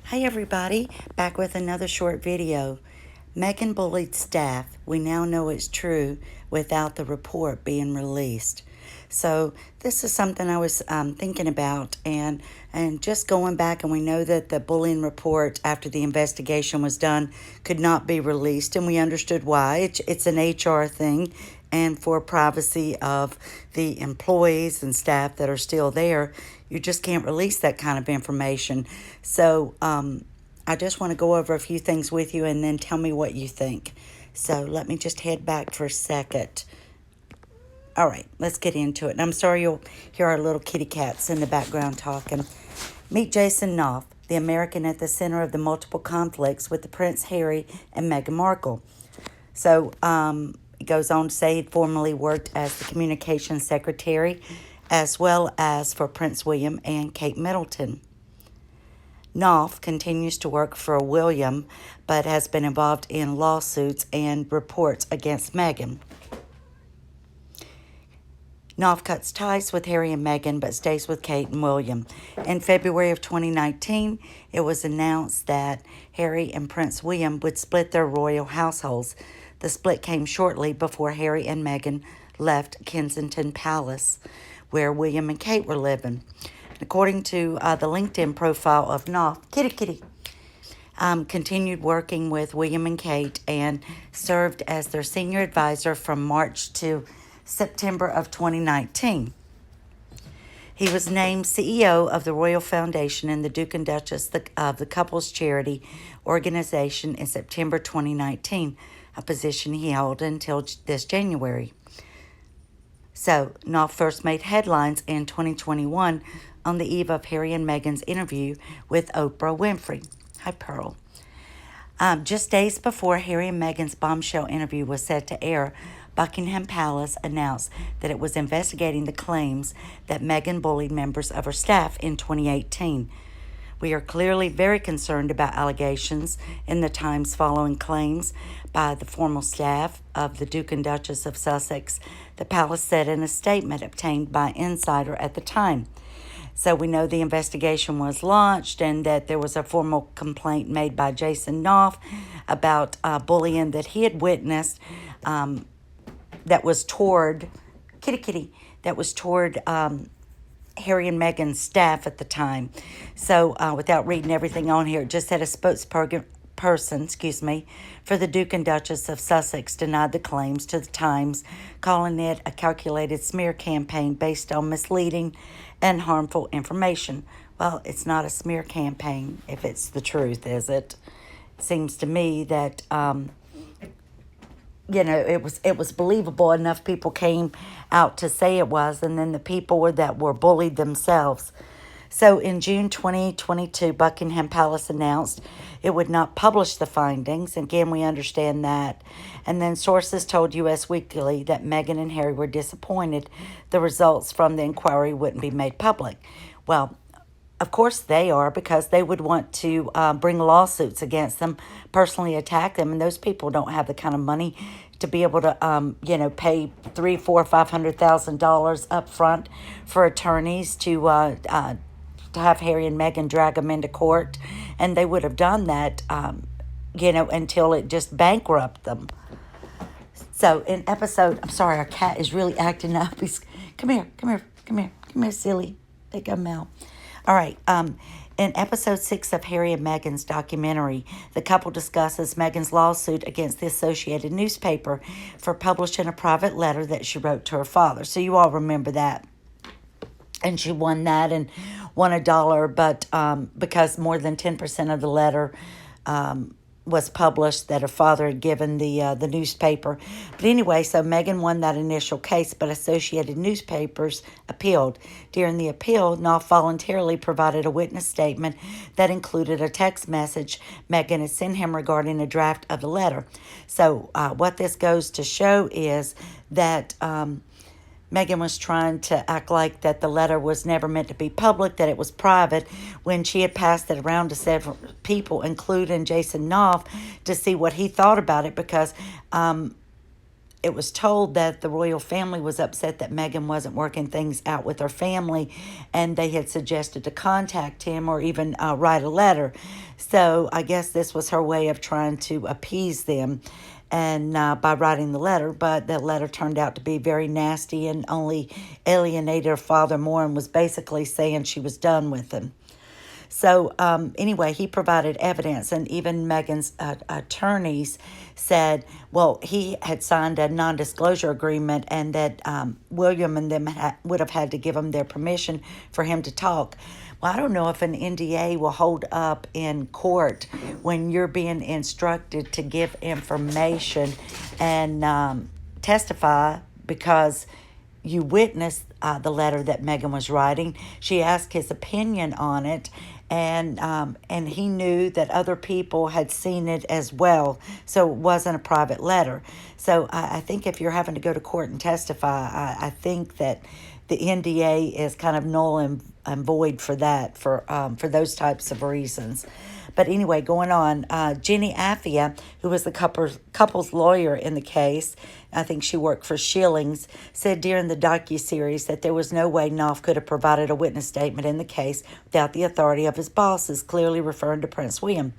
Hi everybody, back with another short video. Meghan bullied staff. We now know it's true without the report being released. So this is something I was thinking about and just going back, and we know that the bullying report after the investigation was done could not be released, and we understood why. It's an HR thing, and for privacy of the employees and staff that are still there, you just can't release that kind of information. So I just want to go over a few things with you and then tell me what you think. So let me just head back for a second. All right, let's get into it. And I'm sorry you'll hear our little kitty cats in the background talking. Meet Jason Knopf, the American at the center of the multiple conflicts with the Prince Harry and Meghan Markle. So it goes on to say he formerly worked as the communications secretary as well as for Prince William and Kate Middleton. Knopf continues to work for William, but has been involved in lawsuits and reports against Meghan. Knopf cuts ties with Harry and Meghan, but stays with Kate and William. In February of 2019, it was announced that Harry and Prince William would split their royal households. The split came shortly before Harry and Meghan left Kensington Palace, where William and Kate were living. According to the LinkedIn profile of Knopf, continued working with William and Kate and served as their senior advisor from March to September of 2019. He was named CEO of the Royal Foundation and the Duke and Duchess of the couple's charity organization in September 2019, a position he held until this January. So, Knopf first made headlines in 2021 on the eve of Harry and Meghan's interview with Oprah Winfrey. Hi, Pearl. Just days before Harry and Meghan's bombshell interview was set to air, Buckingham Palace announced that it was investigating the claims that Meghan bullied members of her staff in 2018. We are clearly very concerned about allegations in the times following claims by the former staff of the Duke and Duchess of Sussex, the palace said in a statement obtained by Insider at the time. So we know the investigation was launched and that there was a formal complaint made by Jason Knopf about bullying that he had witnessed that was toward Harry and Meghan's staff at the time. So without reading everything on here, it just said a spokesperson, for the Duke and Duchess of Sussex denied the claims to the Times, calling it a calculated smear campaign based on misleading and harmful information. Well, it's not a smear campaign if it's the truth, is it? It seems to me that it was believable enough. People came out to say it was, and then the people that were bullied themselves. So in June 2022, Buckingham Palace announced it would not publish the findings. Again, we understand that. And then sources told U.S. Weekly that Meghan and Harry were disappointed the results from the inquiry wouldn't be made public. Well, of course they are, because they would want to bring lawsuits against them, personally attack them, and those people don't have the kind of money to be able to, pay $300,000, $400,000, $500,000 up front for attorneys to have Harry and Meghan drag them into court, and they would have done that, until it just bankrupted them. So in episode, I'm sorry, our cat is really acting up. He's come here, silly. Take a Mel. All right. In episode 6 of Harry and Meghan's documentary, the couple discusses Meghan's lawsuit against the Associated newspaper for publishing a private letter that she wrote to her father. So you all remember that. And she won that and won $1, but because more than 10% of the letter was published that her father had given the newspaper. But anyway, so Meghan won that initial case, but Associated Newspapers appealed. During the appeal, Knopf voluntarily provided a witness statement that included a text message Meghan had sent him regarding a draft of the letter. So what this goes to show is that Meghan was trying to act like that the letter was never meant to be public, that it was private, when she had passed it around to several people, including Jason Knopf, to see what he thought about it, because it was told that the royal family was upset that Meghan wasn't working things out with her family, and they had suggested to contact him or even write a letter. So I guess this was her way of trying to appease them, and by writing the letter. But the letter turned out to be very nasty and only alienated her father more, and was basically saying she was done with him. So anyway, he provided evidence, and even Meghan's attorneys said, well, he had signed a non-disclosure agreement, and that William and them would have had to give him their permission for him to talk. Well, I don't know if an NDA will hold up in court when you're being instructed to give information and testify, because you witnessed the letter that Meghan was writing. She asked his opinion on it, and he knew that other people had seen it as well, so it wasn't a private letter. So I think if you're having to go to court and testify, I think that the NDA is kind of null and void for that, for those types of reasons. But anyway, going on, Jenny Affia, who was the couple's lawyer in the case, I think she worked for Schillings, said during the docuseries that there was no way Knopf could have provided a witness statement in the case without the authority of his bosses, clearly referring to Prince William.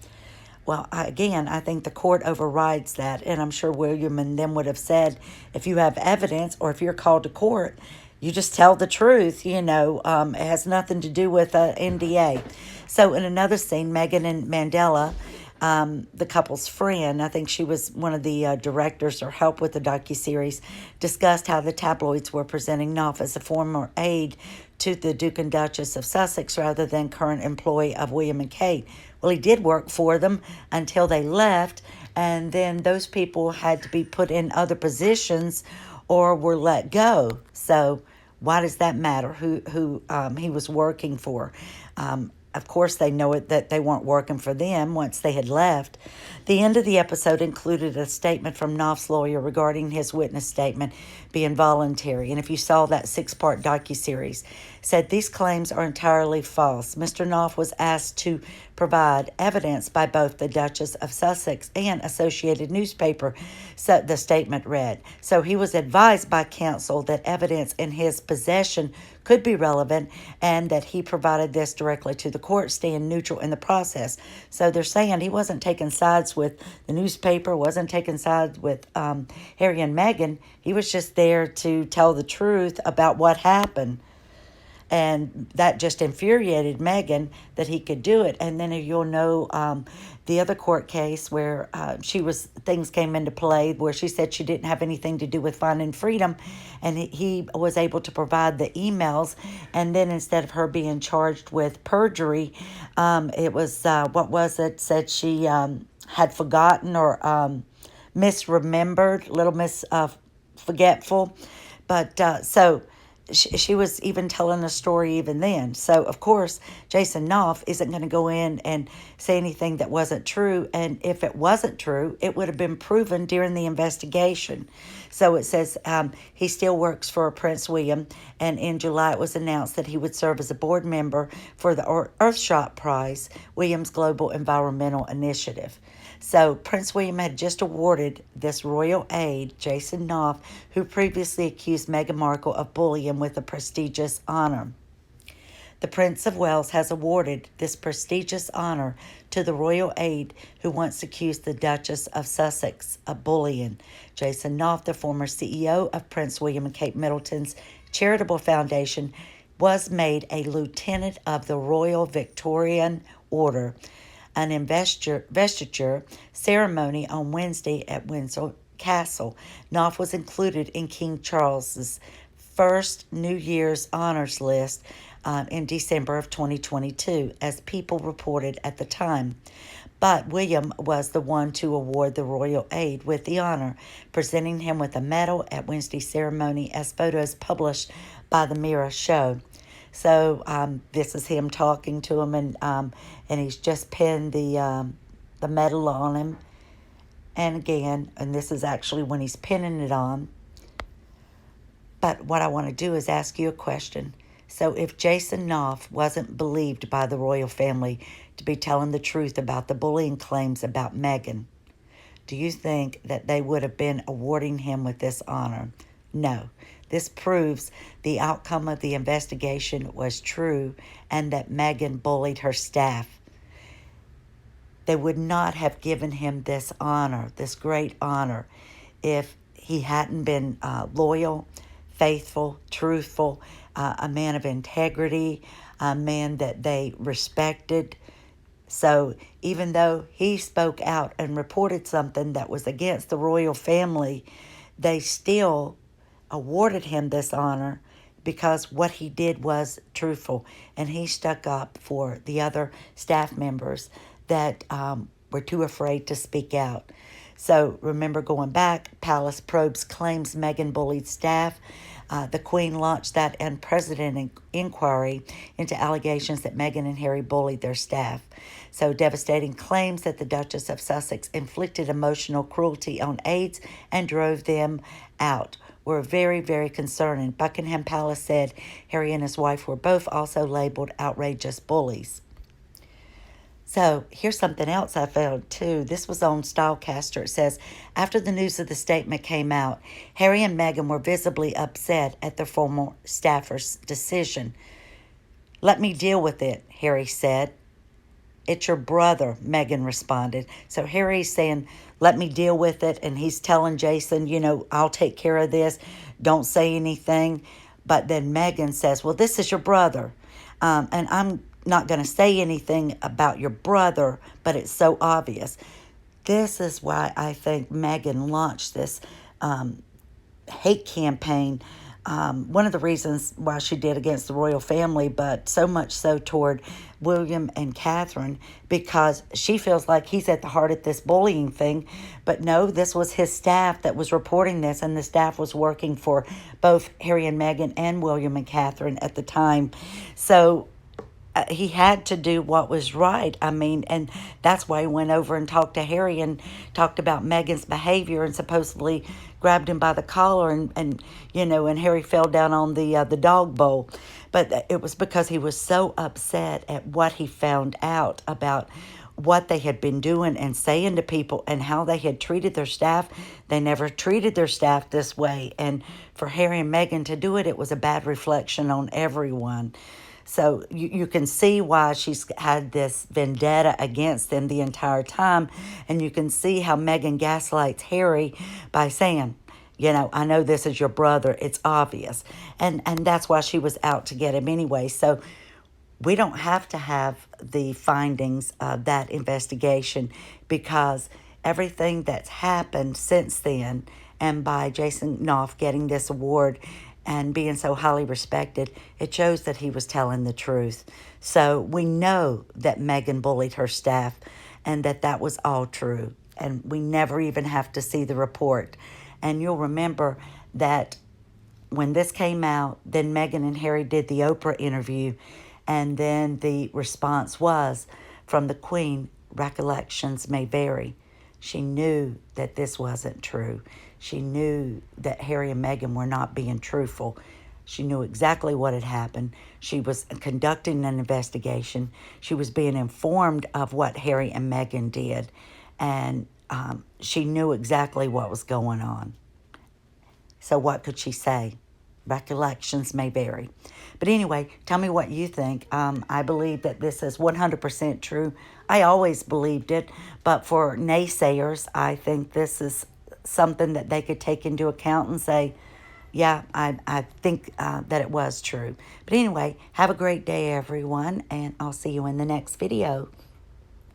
Well, again, I think the court overrides that, and I'm sure William and them would have said, if you have evidence or if you're called to court, you just tell the truth, it has nothing to do with an NDA. So in another scene, Meghan and Mandela, the couple's friend, I think she was one of the directors or helped with the docuseries, discussed how the tabloids were presenting Knopf as a former aide to the Duke and Duchess of Sussex rather than current employee of William and Kate. Well, he did work for them until they left, and then those people had to be put in other positions or were let go. So why does that matter who he was working for? Of course, they know it that they weren't working for them once they had left. The end of the episode included a statement from Knopf's lawyer regarding his witness statement being voluntary. And if you saw that 6-part docuseries, said these claims are entirely false. Mr. Knopf was asked to provide evidence by both the Duchess of Sussex and Associated Newspaper, so the statement read. So he was advised by counsel that evidence in his possession could be relevant, and that he provided this directly to the court, staying neutral in the process. So they're saying he wasn't taking sides with the newspaper, wasn't taking sides with Harry and Meghan. He was just there to tell the truth about what happened. And that just infuriated Meghan that he could do it. And then you'll know the other court case where things came into play where she said she didn't have anything to do with finding freedom, and he was able to provide the emails. And then instead of her being charged with perjury, it was said she had forgotten or misremembered, forgetful. But so she was even telling a story even then. So, of course, Jason Knopf isn't going to go in and say anything that wasn't true. And if it wasn't true, it would have been proven during the investigation. So it says he still works for Prince William. And in July, it was announced that he would serve as a board member for the Earthshot Prize, William's Global Environmental Initiative. So Prince William had just awarded this royal aide, Jason Knopf, who previously accused Meghan Markle of bullying, with a prestigious honor. The Prince of Wales has awarded this prestigious honor to the royal aide who once accused the Duchess of Sussex of bullying. Jason Knopf, the former CEO of Prince William and Kate Middleton's charitable foundation, was made a lieutenant of the Royal Victorian Order. An investiture ceremony on Wednesday at Windsor Castle. Knopf was included in King Charles's first New Year's honors list in December of 2022, as People reported at the time. But William was the one to award the royal aide with the honor, presenting him with a medal at Wednesday's ceremony, as photos published by the Mirror show. So this is him talking to him, and he's just pinned the medal on him. And again, and this is actually when he's pinning it on. But what I want to do is ask you a question. So if Jason Knopf wasn't believed by the royal family to be telling the truth about the bullying claims about Meghan, do you think that they would have been awarding him with this honor? No. This proves the outcome of the investigation was true and that Meghan bullied her staff. They would not have given him this honor, this great honor, if he hadn't been loyal, faithful, truthful, a man of integrity, a man that they respected. So even though he spoke out and reported something that was against the royal family, they still awarded him this honor because what he did was truthful, and he stuck up for the other staff members that were too afraid to speak out. So remember, going back, Palace probes claims Meghan bullied staff. The Queen launched that unprecedented inquiry into allegations that Meghan and Harry bullied their staff. So devastating claims that the Duchess of Sussex inflicted emotional cruelty on aides and drove them out were very, very concerning. Buckingham Palace said Harry and his wife were both also labeled outrageous bullies. So here's something else I found too. This was on Stylecaster. It says, after the news of the statement came out, Harry and Meghan were visibly upset at their former staffer's decision. Let me deal with it, Harry said. It's your brother, Meghan responded. So Harry's saying, let me deal with it. And he's telling Jason, I'll take care of this. Don't say anything. But then Meghan says, well, this is your brother. And I'm not going to say anything about your brother, but it's so obvious. This is why I think Meghan launched this hate campaign. One of the reasons why she did against the royal family, but so much so toward William and Catherine, because she feels like he's at the heart of this bullying thing. But no, this was his staff that was reporting this, and the staff was working for both Harry and Meghan and William and Catherine at the time. So he had to do what was right. And that's why he went over and talked to Harry and talked about Meghan's behavior and supposedly grabbed him by the collar and Harry fell down on the dog bowl. But it was because he was so upset at what he found out about what they had been doing and saying to people and how they had treated their staff. They never treated their staff this way. And for Harry and Meghan to do it, it was a bad reflection on everyone. So you can see why she's had this vendetta against them the entire time. And you can see how Meghan gaslights Harry by saying, I know this is your brother. It's obvious. And that's why she was out to get him anyway. So we don't have to have the findings of that investigation, because everything that's happened since then, and by Jason Knopf getting this award and being so highly respected, it shows that he was telling the truth. So we know that Meghan bullied her staff and that was all true. And we never even have to see the report. And you'll remember that when this came out, then Meghan and Harry did the Oprah interview, and then the response was from the Queen, recollections may vary. She knew that this wasn't true. She knew that Harry and Meghan were not being truthful. She knew exactly what had happened. She was conducting an investigation. She was being informed of what Harry and Meghan did. And she knew exactly what was going on. So what could she say? Recollections may vary. But anyway, tell me what you think. I believe that this is 100% true. I always believed it. But for naysayers, I think this is something that they could take into account and say, yeah, I think that it was true. But anyway, have a great day, everyone, and I'll see you in the next video.